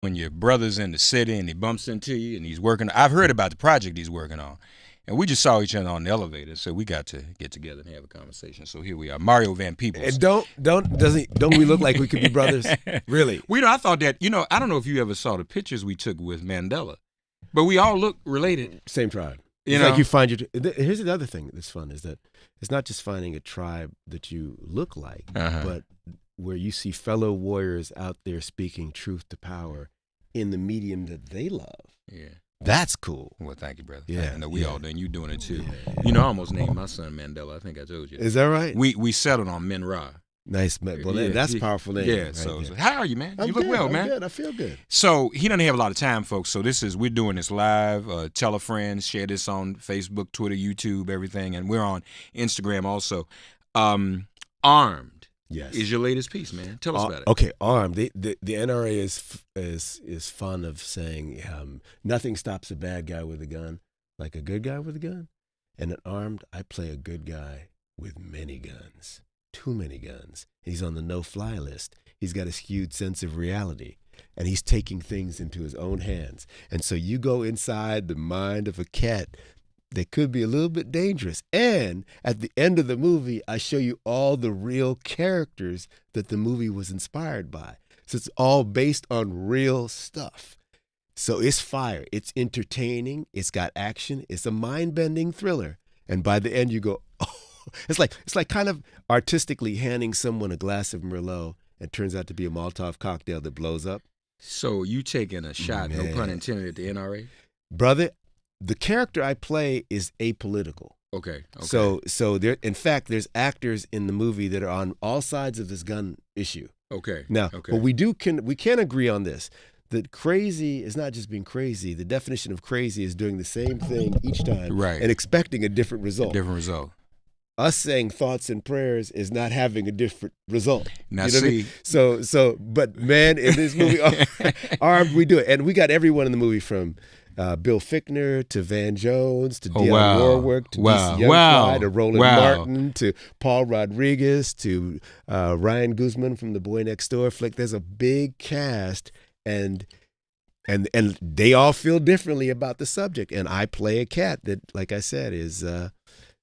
when your brother's in the city and he bumps into you and he's working. I've heard about the project he's working on. And we just saw each other on the elevator, so we got to get together and have a conversation. So here we are, Mario Van Peebles. And don't we look like we could be brothers? Really? I thought that, I don't know if you ever saw the pictures we took with Mandela, but we all look related. Same tribe. It's like you find here's the other thing that's fun is that it's not just finding a tribe that you look like, but where you see fellow warriors out there speaking truth to power in the medium that they love. Yeah. That's cool. Well, thank you, brother. Yeah. I know we all do, and you doing it too. Yeah. I almost named my son Mandela. I think I told you. Is that right? We settled on Men Ra. Nice, man. Well, that's powerful name. Yeah. Right So how are you, man? You look well, man. I'm good. I feel good. So he doesn't have a lot of time, folks. So we're doing this live. Tell a friend, share this on Facebook, Twitter, YouTube, everything, and we're on Instagram also. Armed. Yes. Is your latest piece, man? Tell us about it. Okay, Armed. The NRA is fond of saying nothing stops a bad guy with a gun like a good guy with a gun. And in Armed, I play a good guy with many guns, too many guns. He's on the no-fly list. He's got a skewed sense of reality, and he's taking things into his own hands. And so you go inside the mind of a cat that could be a little bit dangerous. And at the end of the movie, I show you all the real characters that the movie was inspired by. So it's all based on real stuff. So it's fire. It's entertaining. It's got action. It's a mind-bending thriller. And by the end, you go, oh. It's like kind of artistically handing someone a glass of Merlot and turns out to be a Molotov cocktail that blows up. So you taking a shot, no pun intended, at the NRA? Brother, the character I play is apolitical. Okay. So there, in fact, there's actors in the movie that are on all sides of this gun issue. Okay. Now, but we can agree on this. That crazy is not just being crazy. The definition of crazy is doing the same thing each time, right, and expecting a different result. Us saying thoughts and prayers is not having a different result. Now, you know what I mean? But man, in this movie, Armed, we do it, and we got everyone in the movie from Bill Fichtner to Van Jones to Dionne Warwick to DC Youngfly to Roland Martin to Paul Rodriguez to Ryan Guzman from The Boy Next Door flick. There's a big cast, and they all feel differently about the subject. And I play a cat that, like I said, is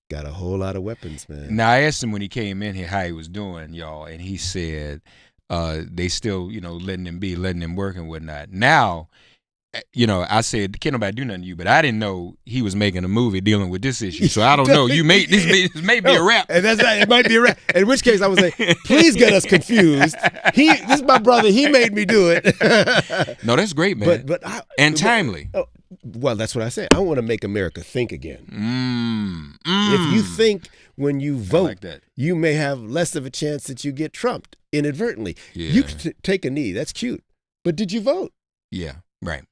got a whole lot of weapons, man. Now, I asked him when he came in here how he was doing, y'all, and he said they still, letting him work and whatnot. Now, I said, can't nobody do nothing to you, but I didn't know he was making a movie dealing with this issue. So I don't know. This may be a rap. And that's right. It might be a rap. In which case I would say, please get us confused. This is my brother. He made me do it. No, that's great, man. And timely. Well, that's what I say. I want to make America think again. If you think when you vote, like that, you may have less of a chance that you get trumped inadvertently. Yeah. You can take a knee. That's cute. But did you vote? Yeah, right.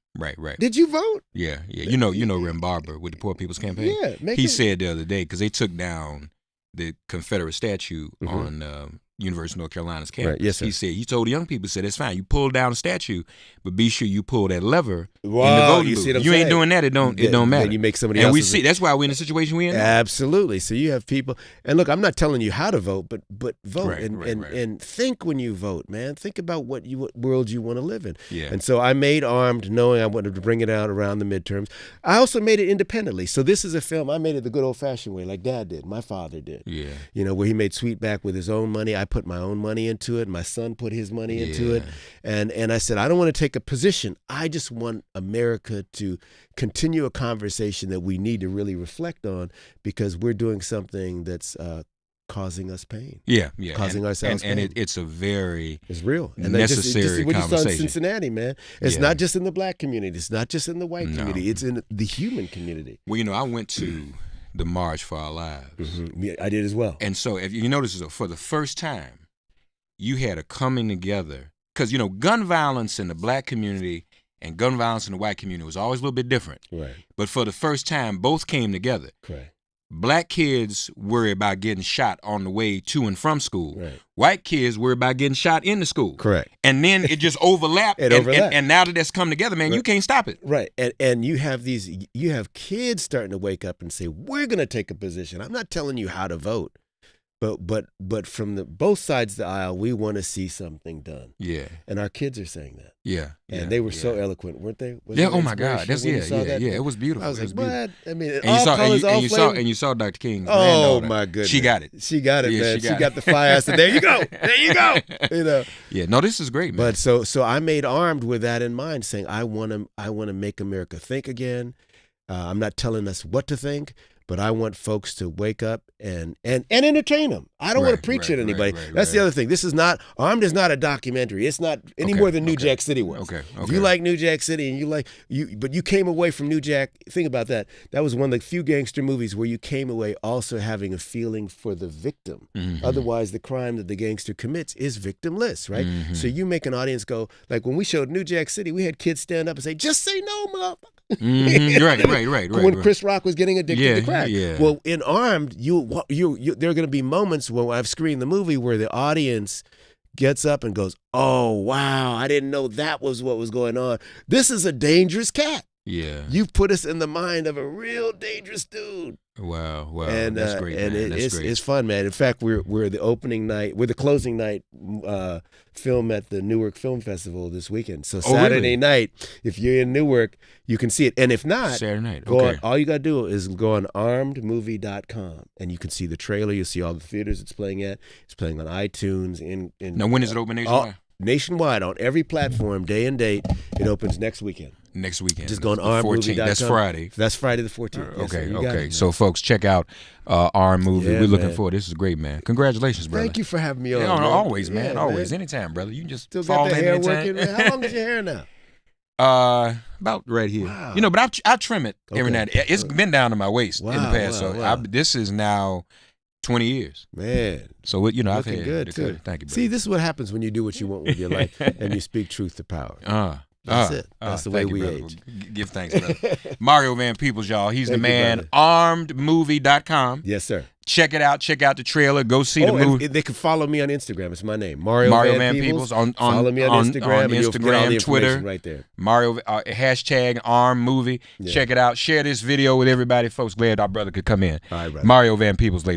Did you vote? Yeah. You know Rem Barber with the Poor People's Campaign? Yeah. He said the other day, because they took down the Confederate statue on University of North Carolina's campus. Right. Yes, sir. He told the young people, it's fine. You pull down the statue, but be sure you pull that lever in the Wow, voting you booth. see what I'm You saying? ain't doing that, it don't matter. Then you make somebody and else. we see that's why we're in the situation we're in now. Absolutely. So you have people, and look, I'm not telling you how to vote, but vote Right. and think when you vote, man. Think about what world you want to live in. Yeah. And so I made Armed knowing I wanted to bring it out around the midterms. I also made it independently. So this is a film I made it the good old fashioned way, like Dad did, my father did. Yeah. Where he made Sweetback with his own money. I put my own money into it. My son put his money into it. And I said, I don't want to take a position. I just want America to continue a conversation that we need to really reflect on, because we're doing something that's causing us pain. Yeah. Causing ourselves pain. And it's a very real and necessary what you saw in conversation. Cincinnati, man. It's not just in the black community. It's not just in the white community. It's in the human community. Well, I went to the March for Our Lives. Mm-hmm. Yeah, I did as well. And so if you notice, for the first time, you had a coming together. Because, gun violence in the black community and gun violence in the white community was always a little bit different. Right. But for the first time, both came together. Correct. Black kids worry about getting shot on the way to and from school. Right. White kids worry about getting shot in the school. Correct. And then it just overlapped. And now that that's come together, man, you can't stop it. Right. And you have kids starting to wake up and say, we're going to take a position. I'm not telling you how to vote, But from both sides of the aisle, we want to see something done. Yeah. And our kids are saying that. Yeah. And they were so eloquent, weren't they? Yeah. Oh my God. That's It was beautiful. I was like, what? I mean, and you saw Dr. King's oh my goodness. She got it. She got it, man. She got the fire. I said, there you go. There you go. You know. Yeah. No, this is great, man. But so I made Armed with that in mind, saying I want to make America think again. I'm not telling us what to think, but I want folks to wake up and entertain them. I don't want to preach at anybody. That's the other thing. This is not, Armed is not a documentary. It's not any more than New Jack City was. Okay. If you like New Jack City and but you came away from New Jack, think about that. That was one of the few gangster movies where you came away also having a feeling for the victim. Mm-hmm. Otherwise, the crime that the gangster commits is victimless, right? Mm-hmm. So you make an audience go, like when we showed New Jack City, we had kids stand up and say, just say no, motherfucker. Mm-hmm. Right. When Chris Rock was getting addicted to crack. Yeah. Well, in Armed, there are going to be moments when I've screened the movie where the audience gets up and goes, "Oh wow, I didn't know that was what was going on. This is a dangerous cat. Yeah, you've put us in the mind of a real dangerous dude." Wow, and that's great, man. It's fun, man. In fact, we're the opening night, we're the closing night film at the Newark Film Festival this weekend. So Saturday night, if you're in Newark, you can see it. And if not, Saturday night, all you got to do is go on armedmovie.com and you can see the trailer. You'll see all the theaters it's playing at. It's playing on iTunes. Now, when is it open nationwide? Nationwide, on every platform, day and date. It opens next weekend. Just go on armedmovie.com. That's Friday. That's Friday the 14th. Okay. So, folks, check out Armed Movie. We're looking forward. This is great, man. Congratulations, brother. Thank you for having me on. Always, man. Always. Anytime, brother. You can just still fall got the in hair anytime. working, man. How long is your hair now? About right here. Wow. But I trim it every night. It's been down to my waist in the past. This is now 20 years. Man. So, I've had good, too. Thank you, brother. See, this is what happens when you do what you want with your life and you speak truth to power. That's it. That's the way we age. Give thanks, brother. Mario Van Peebles, y'all. He's the man. Brother. Armedmovie.com. Yes, sir. Check it out. Check out the trailer. Go see the movie. They can follow me on Instagram. It's my name, Mario Van Peebles. Follow me on Instagram. On and you'll get all the Twitter. right there. Mario hashtag Armed Movie. Yeah. Check it out. Share this video with everybody, folks. Glad our brother could come in. All right, brother. Mario Van Peebles, ladies.